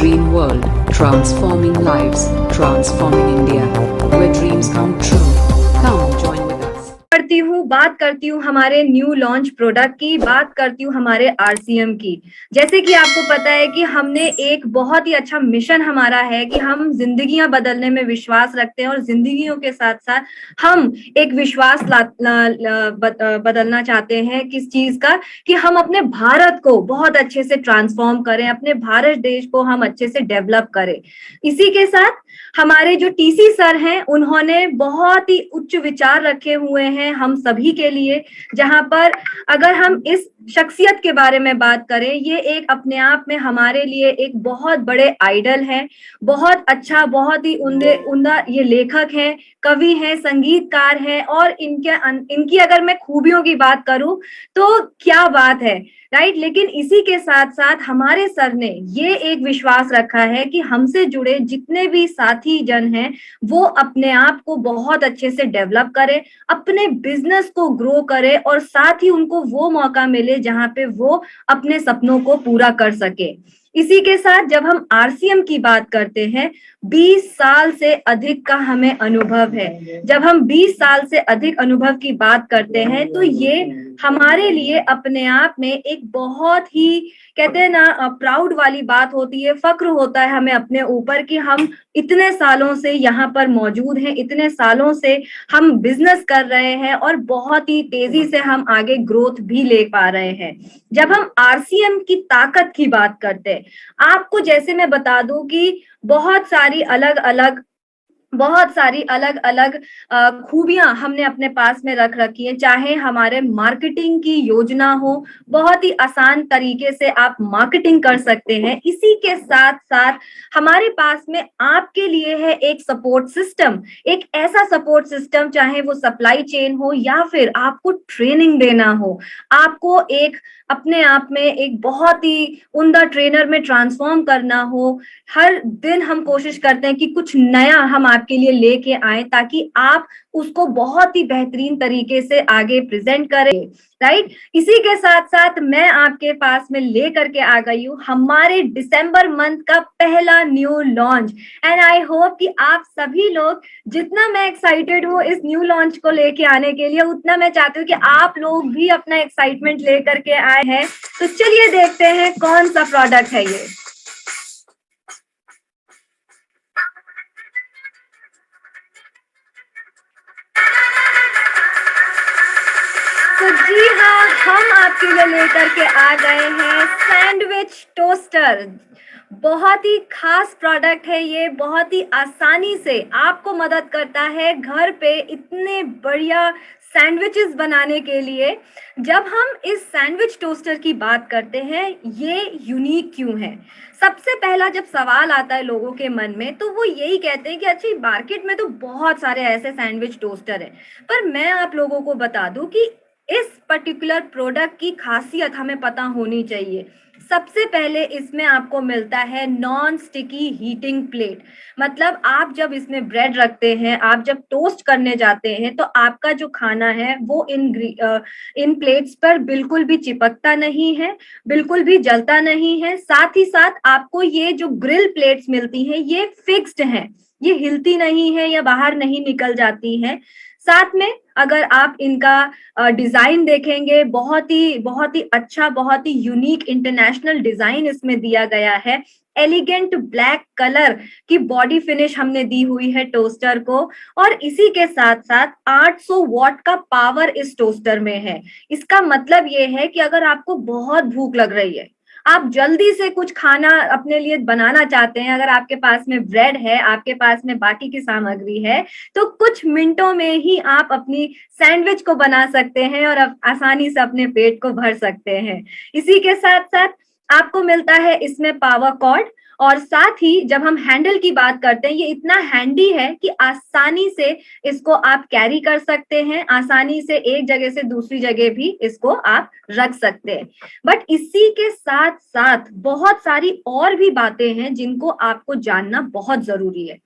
Dream World, transforming lives, transforming India, where dreams come true. Come join with us. बात करती हूँ हमारे new launch product की, बात करती हूँ हमारे आरसीएम की। जैसे कि आपको पता है कि हमने एक बहुत ही अच्छा मिशन हमारा है कि हम जिंदगियां बदलने में विश्वास रखते हैं और जिंदगियों के साथ साथ हम एक विश्वास बदलना चाहते हैं। किस चीज का? कि हम अपने भारत को बहुत अच्छे से ट्रांसफॉर्म करें, अपने भारत देश को हम अच्छे से डेवलप करें। इसी के साथ हमारे जो टीसी सर हैं उन्होंने बहुत ही उच्च विचार रखे हुए हैं हम सभी के लिए, जहां पर अगर हम इस शख्सियत के बारे में बात करें, ये एक अपने आप में हमारे लिए एक बहुत बड़े आइडल है। बहुत अच्छा, बहुत ही उम्दा ये लेखक हैं, कवि हैं, संगीतकार हैं और इनकी अगर मैं खूबियों की बात करूं तो क्या बात है, राइट। लेकिन इसी के साथ साथ हमारे सर ने ये एक विश्वास रखा है कि हमसे जुड़े जितने भी साथी जन हैं वो अपने आप को बहुत अच्छे से डेवलप करें, अपने बिजनेस को ग्रो करें और साथ ही उनको वो मौका मिले जहां पे वो अपने सपनों को पूरा कर सके। इसी के साथ जब हम आरसीएम की बात करते हैं, 20 साल से अधिक का हमें अनुभव है। जब हम 20 साल से अधिक अनुभव की बात करते हैं तो ये हमारे लिए अपने आप में एक बहुत ही, कहते हैं ना, प्राउड वाली बात होती है, फक्र होता है हमें अपने ऊपर कि हम इतने सालों से यहाँ पर मौजूद हैं, इतने सालों से हम बिजनेस कर रहे हैं और बहुत ही तेजी से हम आगे ग्रोथ भी ले पा रहे हैं। जब हम आरसीएम की ताकत की बात करते हैं, आपको जैसे मैं बता दूं कि बहुत सारी अलग अलग खूबियां हमने अपने पास में रख रखी है। चाहे हमारे मार्केटिंग की योजना हो, बहुत ही आसान तरीके से आप मार्केटिंग कर सकते हैं। इसी के साथ साथ हमारे पास में आपके लिए है एक सपोर्ट सिस्टम, एक ऐसा सपोर्ट सिस्टम, चाहे वो सप्लाई चेन हो या फिर आपको ट्रेनिंग देना हो, आपको एक अपने आप में एक बहुत ही उम्दा ट्रेनर में ट्रांसफॉर्म करना हो। हर दिन हम कोशिश करते हैं कि कुछ नया हम आपके लिए लेके आए ताकि आप उसको बहुत ही बेहतरीन तरीके से आगे प्रेजेंट करें, राइट। इसी के साथ साथ मैं आपके पास में लेकर के आ गई हूँ हमारे दिसंबर मंथ का पहला new launch. And I hope कि आप सभी लोग, जितना मैं एक्साइटेड हूँ इस न्यू लॉन्च को लेके आने के लिए, उतना मैं चाहती हूँ कि आप लोग भी अपना एक्साइटमेंट लेकर के आए हैं। तो चलिए देखते हैं कौन सा प्रोडक्ट है ये। तो जी हाँ, हम आपके लिए लेकर के आ गए हैं सैंडविच टोस्टर। बहुत ही खास प्रोडक्ट है ये, बहुत ही आसानी से आपको मदद करता है घर पे इतने बढ़िया सैंडविचेस बनाने के लिए। जब हम इस सैंडविच टोस्टर की बात करते हैं, ये यूनिक क्यों है? सबसे पहला जब सवाल आता है लोगों के मन में तो वो यही कहते हैं कि अच्छा, मार्केट में तो बहुत सारे ऐसे सैंडविच टोस्टर हैं। पर मैं आप लोगों को बता दूं कि इस पर्टिकुलर प्रोडक्ट की खासियत हमें पता होनी चाहिए। सबसे पहले इसमें आपको मिलता है नॉन स्टिकी हीटिंग प्लेट। मतलब आप जब इसमें ब्रेड रखते हैं, आप जब टोस्ट करने जाते हैं तो आपका जो खाना है वो इन प्लेट्स पर बिल्कुल भी चिपकता नहीं है, बिल्कुल भी जलता नहीं है। साथ ही साथ आपको ये जो ग्रिल प्लेट्स मिलती हैं ये फिक्स्ड हैं, ये हिलती नहीं है या बाहर नहीं निकल जाती हैं। साथ में अगर आप इनका डिजाइन देखेंगे, बहुत ही अच्छा, बहुत ही यूनिक इंटरनेशनल डिजाइन इसमें दिया गया है। एलिगेंट ब्लैक कलर की बॉडी फिनिश हमने दी हुई है टोस्टर को, और इसी के साथ साथ 800 वॉट का पावर इस टोस्टर में है। इसका मतलब ये है कि अगर आपको बहुत भूख लग रही है, आप जल्दी से कुछ खाना अपने लिए बनाना चाहते हैं, अगर आपके पास में ब्रेड है, आपके पास में बाकी की सामग्री है, तो कुछ मिनटों में ही आप अपनी सैंडविच को बना सकते हैं और आसानी से अपने पेट को भर सकते हैं। इसी के साथ साथ आपको मिलता है इसमें पावर कॉर्ड, और साथ ही जब हम हैंडल की बात करते हैं, ये इतना हैंडी है कि आसानी से इसको आप कैरी कर सकते हैं, आसानी से एक जगह से दूसरी जगह भी इसको आप रख सकते हैं। बट इसी के साथ साथ बहुत सारी और भी बातें हैं जिनको आपको जानना बहुत जरूरी है।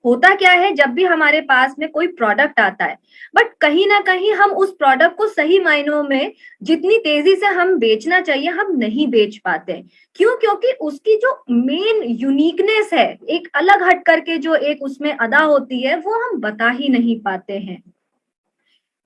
होता क्या है, जब भी हमारे पास में कोई प्रोडक्ट आता है, बट कहीं ना कहीं हम उस प्रोडक्ट को सही मायनों में जितनी तेजी से हम बेचना चाहिए हम नहीं बेच पाते। क्यों? क्योंकि उसकी जो मेन यूनिकनेस है, एक अलग हट करके जो एक उसमें अदा होती है, वो हम बता ही नहीं पाते हैं।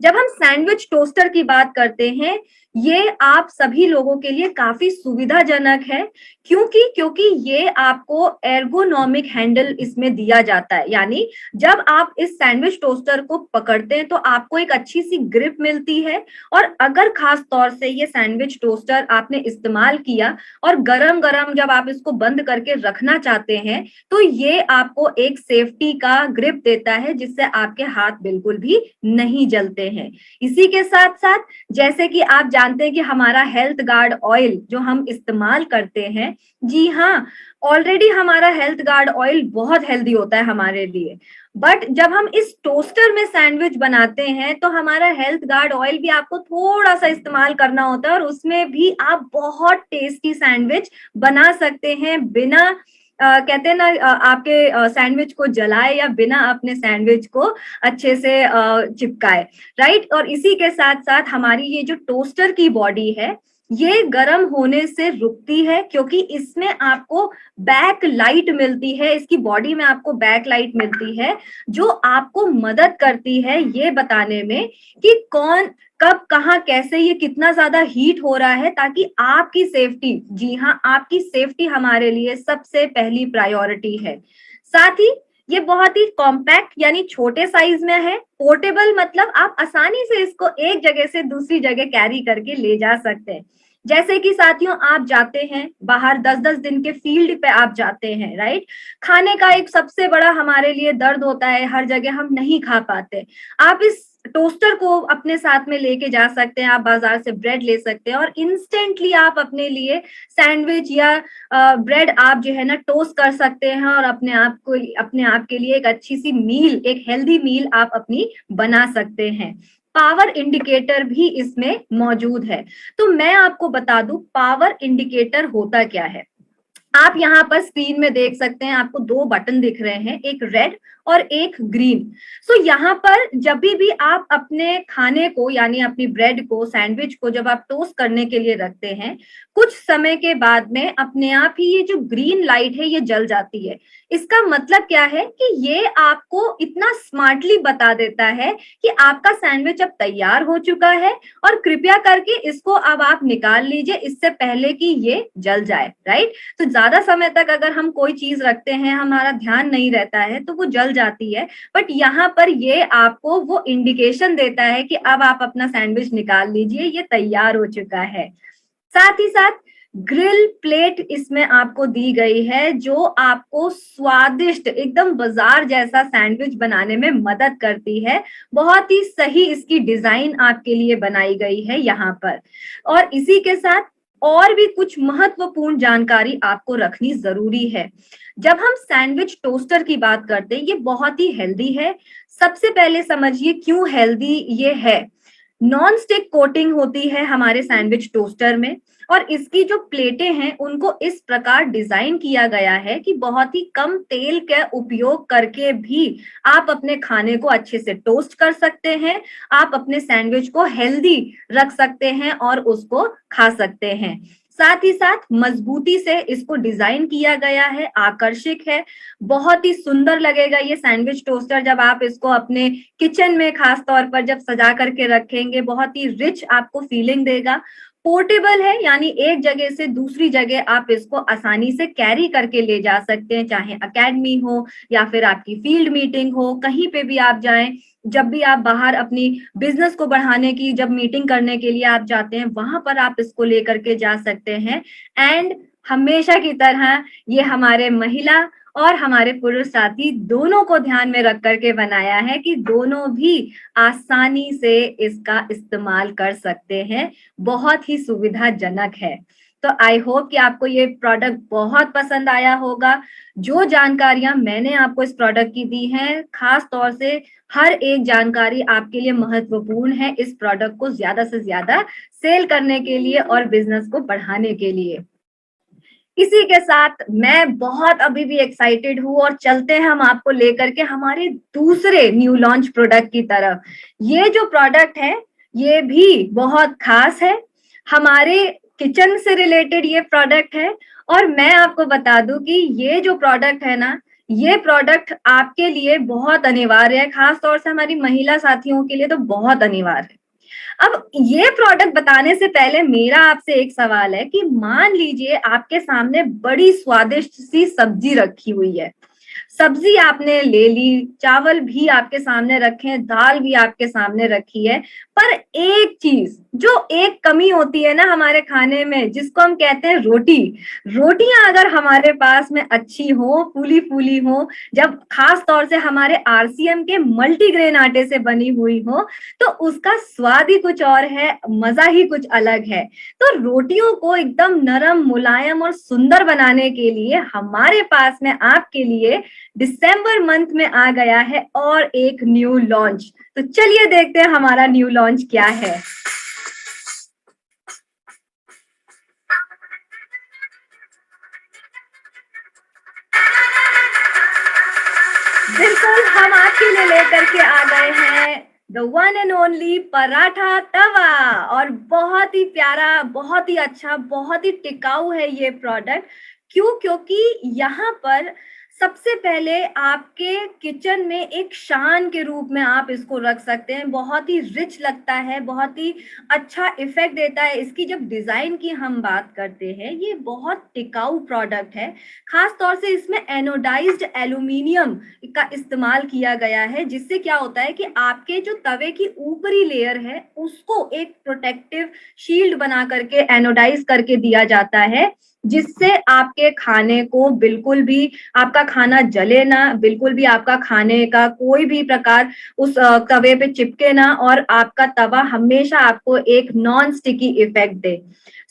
जब हम सैंडविच टोस्टर की बात करते हैं, ये आप सभी लोगों के लिए काफी सुविधाजनक है। क्योंकि ये आपको एर्गोनॉमिक हैंडल इसमें दिया जाता है, यानी जब आप इस सैंडविच टोस्टर को पकड़ते हैं तो आपको एक अच्छी सी ग्रिप मिलती है। और अगर खास तौर से ये सैंडविच टोस्टर आपने इस्तेमाल किया और गरम गरम जब आप इसको बंद करके रखना चाहते हैं, तो ये आपको एक सेफ्टी का ग्रिप देता है, जिससे आपके हाथ बिल्कुल भी नहीं जलते हैं। इसी के साथ साथ जैसे कि आप जानते हैं कि हमारा हेल्थ गार्ड ऑयल जो हम इस्तेमाल करते हैं, जी हाँ, ऑलरेडी हमारा हेल्थ गार्ड ऑयल बहुत हेल्दी होता है हमारे लिए। बट जब हम इस टोस्टर में सैंडविच बनाते हैं तो हमारा हेल्थ गार्ड ऑयल भी आपको थोड़ा सा इस्तेमाल करना होता है, और उसमें भी आप बहुत टेस्टी सैंडविच बना सकते हैं बिना कहते हैं ना आपके सैंडविच को जलाए या बिना अपने सैंडविच को अच्छे से चिपकाए, राइट। और इसी के साथ साथ हमारी ये जो टोस्टर की बॉडी है, ये गर्म होने से रुकती है, क्योंकि इसमें आपको बैक लाइट मिलती है, इसकी बॉडी में आपको बैक लाइट मिलती है, जो आपको मदद करती है ये बताने में कि कौन कब कहाँ कैसे ये कितना ज्यादा हीट हो रहा है, ताकि आपकी सेफ्टी, जी हाँ, आपकी सेफ्टी हमारे लिए सबसे पहली प्रायोरिटी है। साथ ही ये बहुत ही कॉम्पैक्ट यानी छोटे साइज में है। पोर्टेबल मतलब आप आसानी से इसको एक जगह से दूसरी जगह कैरी करके ले जा सकते हैं। जैसे कि साथियों, आप जाते हैं बाहर 10-10 दिन के फील्ड पे आप जाते हैं, राइट। खाने का एक सबसे बड़ा हमारे लिए दर्द होता है, हर जगह हम नहीं खा पाते। आप इस टोस्टर को अपने साथ में लेके जा सकते हैं, आप बाजार से ब्रेड ले सकते हैं और इंस्टेंटली आप अपने लिए सैंडविच या ब्रेड आप जो है ना टोस्ट कर सकते हैं, और अपने आप के लिए एक अच्छी सी मील, एक हेल्दी मील आप अपनी बना सकते हैं। पावर इंडिकेटर भी इसमें मौजूद है। तो मैं आपको बता दूं पावर इंडिकेटर होता क्या है। आप यहाँ पर स्क्रीन में देख सकते हैं, आपको दो बटन दिख रहे हैं, एक रेड और एक ग्रीन। सो यहाँ पर जब भी आप अपने खाने को यानी अपनी ब्रेड को, सैंडविच को जब आप टोस्ट करने के लिए रखते हैं, कुछ समय के बाद में अपने आप ही ये जो ग्रीन लाइट है ये जल जाती है। इसका मतलब क्या है कि ये आपको इतना स्मार्टली बता देता है कि आपका सैंडविच अब तैयार हो चुका है, और कृपया करके इसको अब आप निकाल लीजिए इससे पहले कि ये जल जाए, राइट। तो ज्यादा समय तक अगर हम कोई चीज रखते हैं, हमारा ध्यान नहीं रहता है, तो वो जल जाती है। बट यहाँ पर ये आपको वो इंडिकेशन देता है कि अब आप अपना सैंडविच निकाल लीजिए, ये तैयार हो चुका है। साथ ही साथ ग्रिल प्लेट इसमें आपको दी गई है, जो आपको स्वादिष्ट एकदम बाजार जैसा सैंडविच बनाने में मदद करती है। बहुत ही सही इसकी डिजाइन आपके लिए बनाई गई है यहाँ पर। और इसी के साथ और भी कुछ महत्वपूर्ण जानकारी आपको रखनी जरूरी है। जब हम सैंडविच टोस्टर की बात करते हैं, ये बहुत ही हेल्दी है। सबसे पहले समझिए क्यों हेल्दी ये है। नॉन स्टिक कोटिंग होती है हमारे सैंडविच टोस्टर में, और इसकी जो प्लेटें हैं उनको इस प्रकार डिजाइन किया गया है कि बहुत ही कम तेल का उपयोग करके भी आप अपने खाने को अच्छे से टोस्ट कर सकते हैं, आप अपने सैंडविच को हेल्दी रख सकते हैं और उसको खा सकते हैं। साथ ही साथ मजबूती से इसको डिजाइन किया गया है, आकर्षक है, बहुत ही सुंदर लगेगा ये सैंडविच टोस्टर जब आप इसको अपने किचन में खास तौर पर जब सजा करके रखेंगे, बहुत ही रिच आपको फीलिंग देगा। पोर्टेबल है, यानी एक जगह से दूसरी जगह आप इसको आसानी से कैरी करके ले जा सकते हैं, चाहे एकेडमी हो या फिर आपकी फील्ड मीटिंग हो, कहीं पे भी आप जाएं। जब भी आप बाहर अपनी बिजनेस को बढ़ाने की जब मीटिंग करने के लिए आप जाते हैं, वहां पर आप इसको लेकर के जा सकते हैं। एंड हमेशा की तरह ये हमारे महिला और हमारे पुरुष साथी दोनों को ध्यान में रख करके बनाया है कि दोनों भी आसानी से इसका इस्तेमाल कर सकते हैं। बहुत ही सुविधाजनक है। तो आई होप कि आपको ये प्रोडक्ट बहुत पसंद आया होगा। जो जानकारियां मैंने आपको इस प्रोडक्ट की दी हैं, खास तौर से हर एक जानकारी आपके लिए महत्वपूर्ण है इस प्रोडक्ट को ज्यादा से ज्यादा सेल करने के लिए और बिजनेस को बढ़ाने के लिए। इसी के साथ मैं बहुत अभी भी एक्साइटेड हूँ और चलते हैं हम आपको लेकर के हमारे दूसरे न्यू लॉन्च प्रोडक्ट की तरफ। ये जो प्रोडक्ट है ये भी बहुत खास है, हमारे किचन से रिलेटेड ये प्रोडक्ट है। और मैं आपको बता दूं कि ये जो प्रोडक्ट है ना, ये प्रोडक्ट आपके लिए बहुत अनिवार्य है, खास तौर से हमारी महिला साथियों के लिए तो बहुत अनिवार्य है। अब ये प्रोडक्ट बताने से पहले मेरा आपसे एक सवाल है कि मान लीजिए आपके सामने बड़ी स्वादिष्ट सी सब्जी रखी हुई है, सब्जी आपने ले ली, चावल भी आपके सामने रखे हैं, दाल भी आपके सामने रखी है, पर एक चीज जो एक कमी होती है ना हमारे खाने में, जिसको हम कहते हैं रोटी। रोटियां अगर हमारे पास में अच्छी हो, फूली फूली हो, जब खास तौर से हमारे आरसीएम के मल्टीग्रेन आटे से बनी हुई हो, तो उसका स्वाद ही कुछ और है, मजा ही कुछ अलग है। तो रोटियों को एकदम नरम, मुलायम और सुंदर बनाने के लिए हमारे पास में आपके लिए दिसंबर मंथ में आ गया है और एक न्यू लॉन्च। तो चलिए देखते हैं हमारा न्यू लॉन्च क्या है। बिल्कुल, हम आपके लिए लेकर के आ गए हैं the one and only paratha tawa. और बहुत ही प्यारा, बहुत ही अच्छा, बहुत ही टिकाऊ है ये प्रोडक्ट। क्यों? क्योंकि यहाँ पर सबसे पहले आपके किचन में एक शान के रूप में आप इसको रख सकते हैं। बहुत ही रिच लगता है, बहुत ही अच्छा इफेक्ट देता है। इसकी जब डिजाइन की हम बात करते हैं, ये बहुत टिकाऊ प्रोडक्ट है। खास तौर से इसमें एनोडाइज्ड एल्यूमिनियम का इस्तेमाल किया गया है, जिससे क्या होता है कि आपके जो तवे की ऊपरी लेयर है उसको एक प्रोटेक्टिव शील्ड बना करके एनोडाइज करके दिया जाता है, जिससे आपके खाने को बिल्कुल भी, आपका खाना जले ना, बिल्कुल भी आपका खाने का कोई भी प्रकार उस तवे पे चिपके ना, और आपका तवा हमेशा आपको एक नॉन स्टिकी इफेक्ट दे।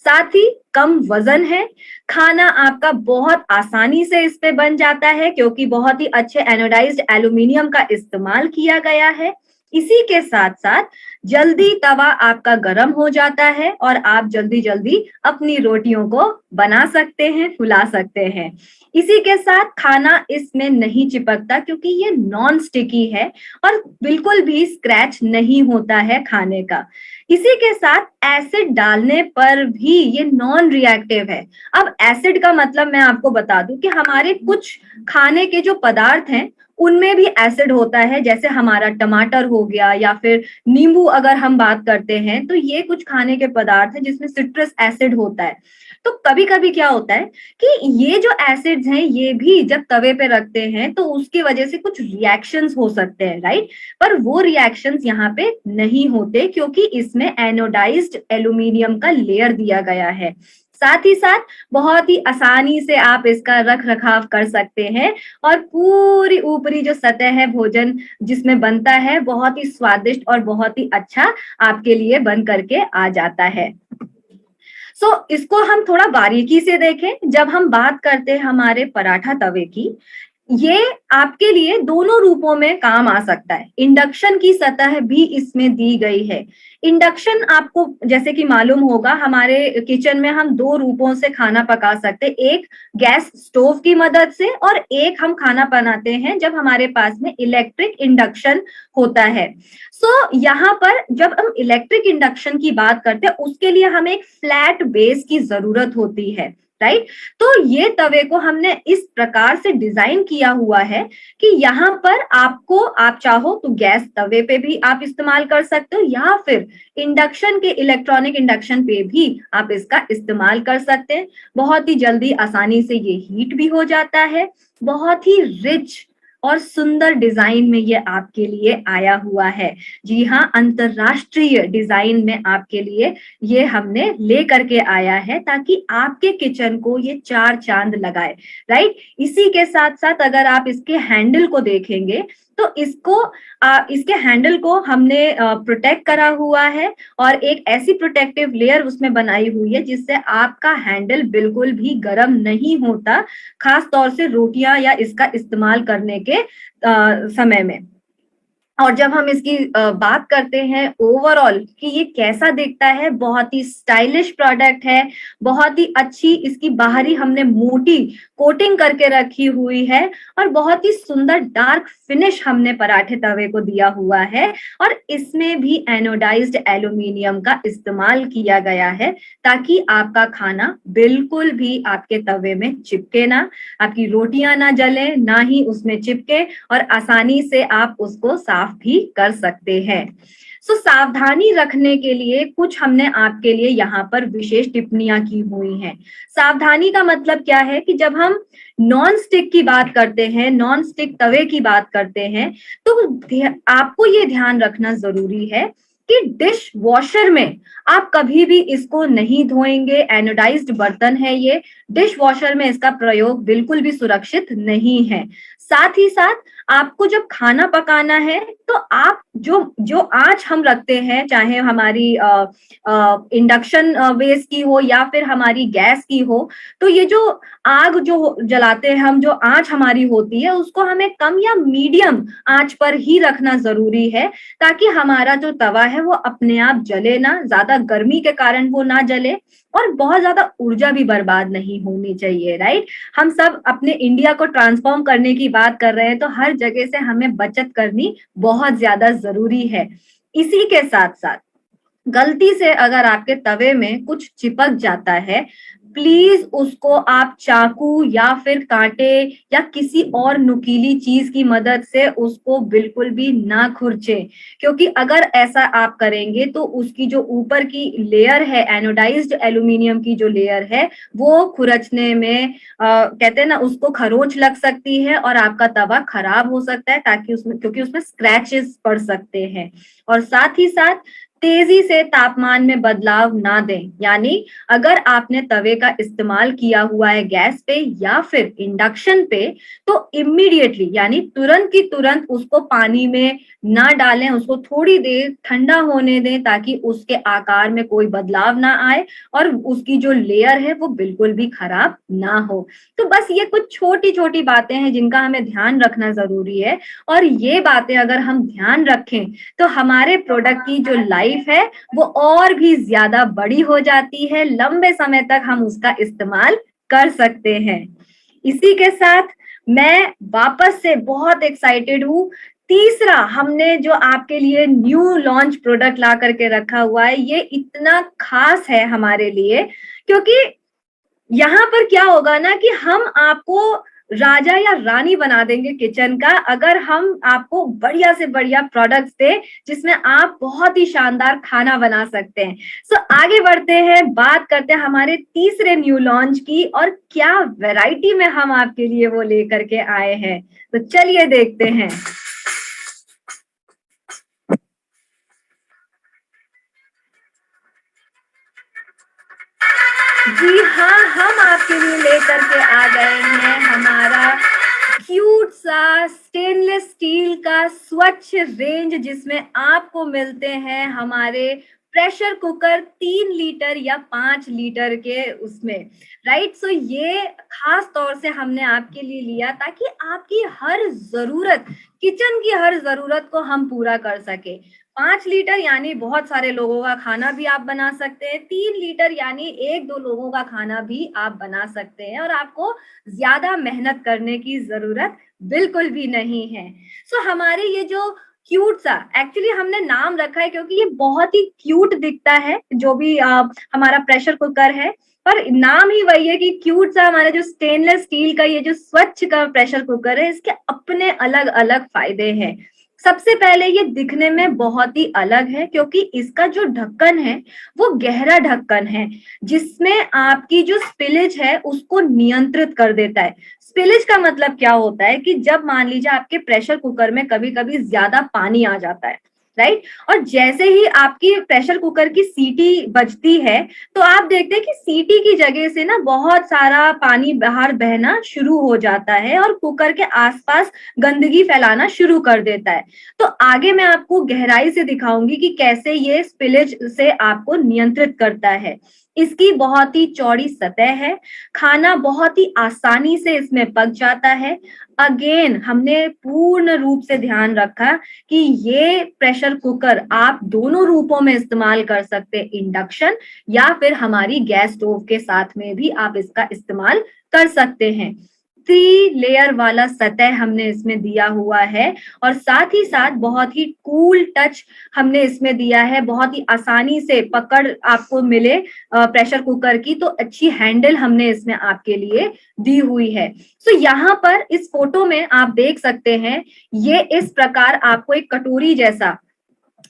साथ ही कम वजन है, खाना आपका बहुत आसानी से इस पे बन जाता है क्योंकि बहुत ही अच्छे एनोडाइज्ड एल्यूमिनियम का इस्तेमाल किया गया है। इसी के साथ साथ जल्दी तवा आपका गर्म हो जाता है और आप जल्दी जल्दी अपनी रोटियों को बना सकते हैं, फुला सकते हैं। इसी के साथ खाना इसमें नहीं चिपकता क्योंकि ये नॉन स्टिकी है और बिल्कुल भी स्क्रैच नहीं होता है खाने का। इसी के साथ एसिड डालने पर भी ये नॉन रिएक्टिव है। अब एसिड का मतलब मैं आपको बता दूं कि हमारे कुछ खाने के जो पदार्थ हैं उनमें भी एसिड होता है, जैसे हमारा टमाटर हो गया या फिर नींबू अगर हम बात करते हैं, तो ये कुछ खाने के पदार्थ हैं जिसमें सिट्रस एसिड होता है। तो कभी कभी क्या होता है कि ये जो एसिड्स हैं ये भी जब तवे पे रखते हैं तो उसकी वजह से कुछ रिएक्शंस हो सकते हैं, राइट। पर वो रिएक्शंस यहाँ पे नहीं होते क्योंकि इसमें एनोडाइज्ड एल्यूमिनियम का लेयर दिया गया है। साथ ही साथ बहुत ही आसानी से आप इसका रख रखाव कर सकते हैं और पूरी ऊपरी जो सतह है भोजन जिसमें बनता है, बहुत ही स्वादिष्ट और बहुत ही अच्छा आपके लिए बन करके आ जाता है। इसको हम थोड़ा बारीकी से देखें। जब हम बात करते हैं हमारे पराठा तवे की, ये आपके लिए दोनों रूपों में काम आ सकता है। इंडक्शन की सतह भी इसमें दी गई है। इंडक्शन आपको जैसे कि मालूम होगा, हमारे किचन में हम दो रूपों से खाना पका सकते हैं, एक गैस स्टोव की मदद से और एक हम खाना बनाते हैं जब हमारे पास में इलेक्ट्रिक इंडक्शन होता है। यहाँ पर जब हम इलेक्ट्रिक इंडक्शन की बात करते हैं उसके लिए हमें एक फ्लैट बेस की जरूरत होती है, राइट। तो ये तवे को हमने इस प्रकार से डिजाइन किया हुआ है कि यहाँ पर आपको, आप चाहो तो गैस तवे पे भी आप इस्तेमाल कर सकते हो या फिर इंडक्शन के, इलेक्ट्रॉनिक इंडक्शन पे भी आप इसका इस्तेमाल कर सकते हैं। बहुत ही जल्दी आसानी से ये हीट भी हो जाता है। बहुत ही रिच और सुंदर डिजाइन में ये आपके लिए आया हुआ है। जी हाँ, अंतरराष्ट्रीय डिजाइन में आपके लिए ये हमने ले करके आया है ताकि आपके किचन को ये चार चांद लगाए, राइट। इसी के साथ साथ अगर आप इसके हैंडल को देखेंगे तो इसके हैंडल को हमने प्रोटेक्ट करा हुआ है और एक ऐसी प्रोटेक्टिव लेयर उसमें बनाई हुई है जिससे आपका हैंडल बिल्कुल भी गर्म नहीं होता, खास तौर से रोटियां या इसका इस्तेमाल करने के समय में। और जब हम इसकी बात करते हैं ओवरऑल कि ये कैसा दिखता है, बहुत ही स्टाइलिश प्रोडक्ट है, बहुत ही अच्छी इसकी बाहरी हमने मोटी कोटिंग करके रखी हुई है और बहुत ही सुंदर डार्क फिनिश हमने पराठे तवे को दिया हुआ है और इसमें भी एनोडाइज्ड एल्यूमिनियम का इस्तेमाल किया गया है ताकि आपका खाना बिल्कुल भी आपके तवे में चिपके ना, आपकी रोटियां ना जले, ना ही उसमें चिपके और आसानी से आप उसको साफ भी कर सकते हैं। सावधानी रखने के लिए कुछ हमने आपके लिए यहाँ पर विशेष टिप्पणियां की हुई हैं। सावधानी का मतलब क्या है कि जब हम नॉन स्टिक की बात करते हैं, नॉन स्टिक तवे की बात करते हैं, तो आपको ये ध्यान रखना जरूरी है कि डिश वॉशर में आप कभी भी इसको नहीं धोएंगे। एनोडाइज्ड बर्तन है ये, डिश वॉशर में इसका प्रयोग बिल्कुल भी सुरक्षित नहीं है। साथ ही साथ आपको जब खाना पकाना है तो आप जो जो आंच हम रखते हैं, चाहे हमारी इंडक्शन बेस की हो या फिर हमारी गैस की हो, तो ये जो आग जो जलाते हैं हम, जो आंच हमारी होती है उसको हमें कम या मीडियम आंच पर ही रखना जरूरी है ताकि हमारा जो तवा है वो अपने आप जले ना, ज्यादा गर्मी के कारण वो ना जले और बहुत ज्यादा ऊर्जा भी बर्बाद नहीं होनी चाहिए। राइट, हम सब अपने इंडिया को ट्रांसफॉर्म करने की बात कर रहे हैं तो हर जगह से हमें बचत करनी बहुत ज्यादा जरूरी है। इसी के साथ साथ गलती से अगर आपके तवे में कुछ चिपक जाता है, प्लीज उसको आप चाकू या फिर कांटे या किसी और नुकीली चीज की मदद से उसको बिल्कुल भी ना खुरचे, क्योंकि अगर ऐसा आप करेंगे तो उसकी जो ऊपर की लेयर है, एनोडाइज्ड एल्यूमिनियम की जो लेयर है, वो खुरचने में कहते हैं ना, उसको खरोंच लग सकती है और आपका तवा खराब हो सकता है ताकि उसमें, क्योंकि उसमें स्क्रैचेस पड़ सकते हैं। और साथ ही साथ तेजी से तापमान में बदलाव ना दें, यानी अगर आपने तवे का इस्तेमाल किया हुआ है गैस पे या फिर इंडक्शन पे तो इमीडिएटली यानी तुरंत की तुरंत उसको पानी में ना डालें, उसको थोड़ी देर ठंडा होने दें ताकि उसके आकार में कोई बदलाव ना आए और उसकी जो लेयर है वो बिल्कुल भी खराब ना हो। तो बस ये कुछ छोटी छोटी बातें हैं जिनका हमें ध्यान रखना जरूरी है और ये बातें अगर हम ध्यान रखें तो हमारे प्रोडक्ट की जो लाइफ है वो और भी ज्यादा बड़ी हो जाती है, लंबे समय तक हम उसका इस्तेमाल कर सकते हैं। इसी के साथ मैं वापस से बहुत एक्साइटेड हूँ। तीसरा हमने जो आपके लिए न्यू लॉन्च प्रोडक्ट ला करके रखा हुआ है, ये इतना खास है हमारे लिए क्योंकि यहाँ पर क्या होगा ना कि हम आपको राजा या रानी बना देंगे किचन का अगर हम आपको बढ़िया से बढ़िया प्रोडक्ट्स दें जिसमें आप बहुत ही शानदार खाना बना सकते हैं। आगे बढ़ते हैं, बात करते हैं हमारे तीसरे न्यू लॉन्च की और क्या वैरायटी में हम आपके लिए वो लेकर के आए हैं। तो चलिए देखते हैं। जी हाँ, हम आपके लिए लेकर के आ गए हैं हमारा क्यूट सा स्टेनलेस स्टील का स्वच्छ रेंज जिसमें आपको मिलते हैं हमारे प्रेशर कुकर 3 लीटर या 5 लीटर के उसमें। राइट, सो ये खास तौर से हमने आपके लिए लिया ताकि आपकी हर जरूरत, किचन की हर जरूरत को हम पूरा कर सके। 5 लीटर यानी बहुत सारे लोगों का खाना भी आप बना सकते हैं, 3 लीटर यानी 1-2 लोगों का खाना भी आप बना सकते हैं और आपको ज्यादा मेहनत करने की जरूरत बिल्कुल भी नहीं है। हमारे ये जो क्यूट सा, एक्चुअली हमने नाम रखा है क्योंकि ये बहुत ही क्यूट दिखता है जो भी हमारा प्रेशर कुकर है, पर नाम ही वही है कि क्यूट सा। हमारे जो स्टेनलेस स्टील का ये जो स्वच्छ का प्रेशर कुकर है, इसके अपने अलग अलग फायदे हैं। सबसे पहले ये दिखने में बहुत ही अलग है क्योंकि इसका जो ढक्कन है वो गहरा ढक्कन है जिसमें आपकी जो स्पिलेज है उसको नियंत्रित कर देता है। स्पिलेज का मतलब क्या होता है कि जब मान लीजिए आपके प्रेशर कुकर में कभी कभी ज्यादा पानी आ जाता है, राइट, और जैसे ही आपकी प्रेशर कुकर की सीटी बजती है तो आप देखते हैं कि सीटी की जगह से ना बहुत सारा पानी बाहर बहना शुरू हो जाता है और कुकर के आसपास गंदगी फैलाना शुरू कर देता है। तो आगे मैं आपको गहराई से दिखाऊंगी कि कैसे ये स्पिलेज से आपको नियंत्रित करता है। इसकी बहुत ही चौड़ी सतह है, खाना बहुत ही आसानी से इसमें पक जाता है। अगेन हमने पूर्ण रूप से ध्यान रखा कि ये प्रेशर कुकर आप दोनों रूपों में इस्तेमाल कर सकते हैं, इंडक्शन या फिर हमारी गैस स्टोव के साथ में भी आप इसका इस्तेमाल कर सकते हैं। 3 लेयर वाला सतह हमने इसमें दिया हुआ है और साथ ही साथ बहुत ही कूल टच हमने इसमें दिया है, बहुत ही आसानी से पकड़ आपको मिले प्रेशर कुकर की, तो अच्छी हैंडल हमने इसमें आपके लिए दी हुई है। सो यहाँ पर इस फोटो में आप देख सकते हैं, ये इस प्रकार आपको एक कटोरी जैसा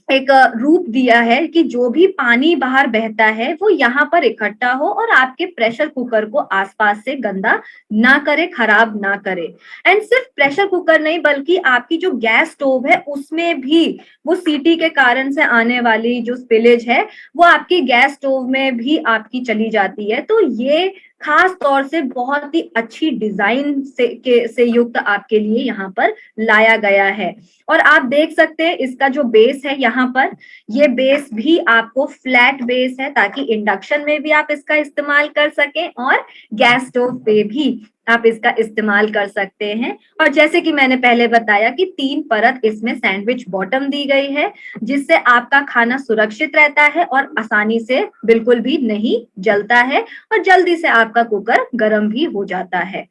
एक रूप दिया है कि जो भी पानी बाहर बहता है वो यहाँ पर इकट्ठा हो और आपके प्रेशर कुकर को आसपास से गंदा ना करे, खराब ना करे। एंड सिर्फ प्रेशर कुकर नहीं बल्कि आपकी जो गैस स्टोव है उसमें भी वो सीटी के कारण से आने वाली जो स्पिलेज है वो आपकी गैस स्टोव में भी आपकी चली जाती है। तो ये खास तौर से बहुत ही अच्छी डिजाइन से युक्त आपके लिए यहाँ पर लाया गया है। और आप देख सकते हैं इसका जो बेस है यहाँ पर, ये बेस भी आपको फ्लैट बेस है ताकि इंडक्शन में भी आप इसका इस्तेमाल कर सकें और गैस स्टोव पे भी आप इसका इस्तेमाल कर सकते हैं। और जैसे कि मैंने पहले बताया कि 3 परत इसमें सैंडविच बॉटम दी गई है, जिससे आपका खाना सुरक्षित रहता है और आसानी से बिल्कुल भी नहीं जलता है और जल्दी से आपका कुकर गर्म भी हो जाता है।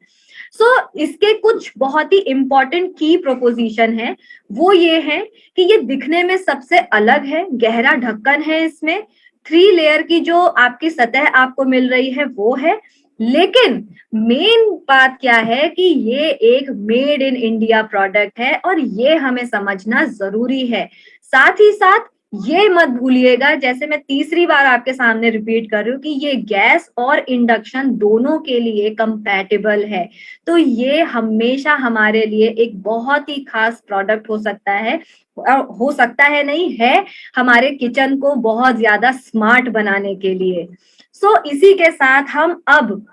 इसके कुछ बहुत ही इंपॉर्टेंट की प्रोपोजिशन है, वो ये है कि ये दिखने में सबसे अलग है, गहरा ढक्कन है इसमें, 3 लेयर की जो आपकी सतह आपको मिल रही है वो है। लेकिन मेन बात क्या है कि ये एक मेड इन इंडिया प्रोडक्ट है और ये हमें समझना जरूरी है। साथ ही साथ ये मत भूलिएगा, जैसे मैं तीसरी बार आपके सामने रिपीट कर रही हूँ कि ये गैस और इंडक्शन दोनों के लिए कंपैटिबल है। तो ये हमेशा हमारे लिए एक बहुत ही खास प्रोडक्ट हो सकता है, हो सकता है नहीं है, हमारे किचन को बहुत ज्यादा स्मार्ट बनाने के लिए। इसी के साथ हम अब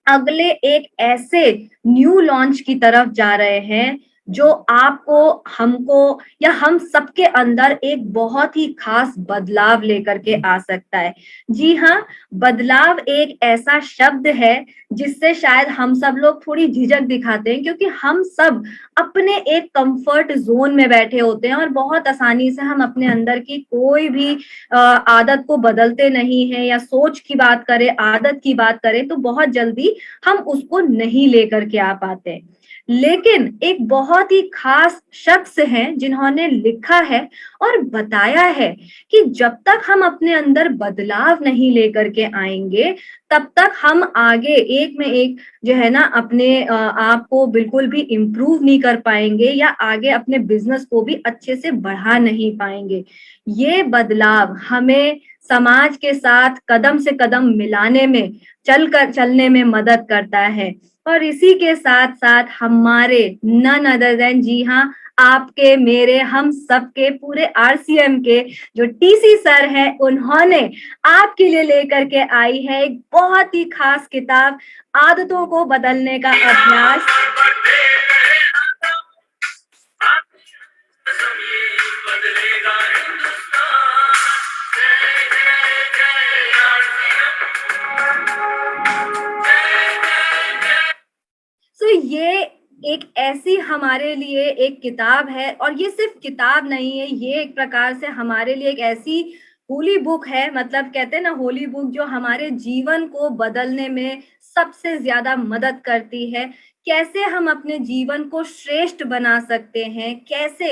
अगले एक ऐसे न्यू लॉन्च की तरफ जा रहे हैं जो आपको, हमको या हम सबके अंदर एक बहुत ही खास बदलाव लेकर के आ सकता है। जी हाँ, बदलाव एक ऐसा शब्द है जिससे शायद हम सब लोग थोड़ी झिझक दिखाते हैं, क्योंकि हम सब अपने एक कंफर्ट जोन में बैठे होते हैं और बहुत आसानी से हम अपने अंदर की कोई भी आदत को बदलते नहीं है, या सोच की बात करें, आदत की बात करें तो बहुत जल्दी हम उसको नहीं लेकर के आ पाते। लेकिन एक बहुत ही खास शख्स हैं जिन्होंने लिखा है और बताया है कि जब तक हम अपने अंदर बदलाव नहीं लेकर के आएंगे तब तक हम आगे एक में एक जो है ना अपने आप को बिल्कुल भी इम्प्रूव नहीं कर पाएंगे या आगे अपने बिजनेस को भी अच्छे से बढ़ा नहीं पाएंगे। ये बदलाव हमें समाज के साथ कदम से कदम मिलाने में, चलने में मदद करता है। और इसी के साथ साथ हमारे नन अदर देन, जी हाँ, आपके, मेरे, हम सबके पूरे आरसीएम के जो टीसी सर हैं, उन्होंने आपके लिए लेकर के आई है एक बहुत ही खास किताब, आदतों को बदलने का अभ्यास। ये एक ऐसी हमारे लिए एक किताब है, और ये सिर्फ किताब नहीं है, ये एक प्रकार से हमारे लिए एक ऐसी होली बुक है, मतलब कहते हैं ना होली बुक, जो हमारे जीवन को बदलने में सबसे ज्यादा मदद करती है। कैसे हम अपने जीवन को श्रेष्ठ बना सकते हैं, कैसे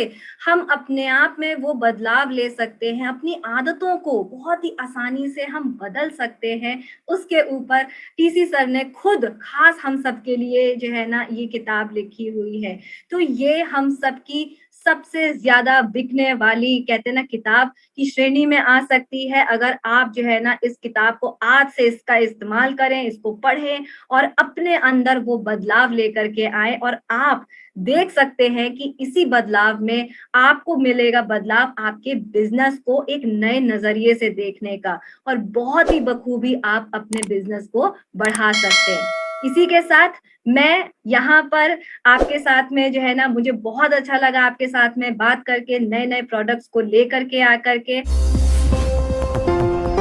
हम अपने आप में वो बदलाव ले सकते हैं, अपनी आदतों को बहुत ही आसानी से हम बदल सकते हैं, उसके ऊपर टीसी सर ने खुद खास हम सब के लिए जो है ना ये किताब लिखी हुई है। तो ये हम सबकी सबसे ज्यादा बिकने वाली, कहते हैं ना, किताब की श्रेणी में आ सकती है अगर आप जो है ना इस किताब को आज से इसका इस्तेमाल करें, इसको पढ़ें और अपने अंदर वो बदलाव लेकर के आए। और आप देख सकते हैं कि इसी बदलाव में आपको मिलेगा बदलाव आपके बिजनेस को एक नए नजरिए से देखने का, और बहुत ही बखूबी आप अपने बिजनेस को बढ़ा सकते हैं। इसी के साथ मैं यहाँ पर आपके साथ में जो है ना, मुझे बहुत अच्छा लगा आपके साथ में बात करके, नए नए प्रोडक्ट्स को लेकर के आकर के।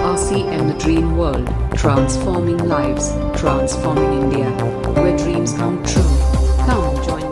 RCM dream world, transforming lives, transforming India, where dreams come true. Come join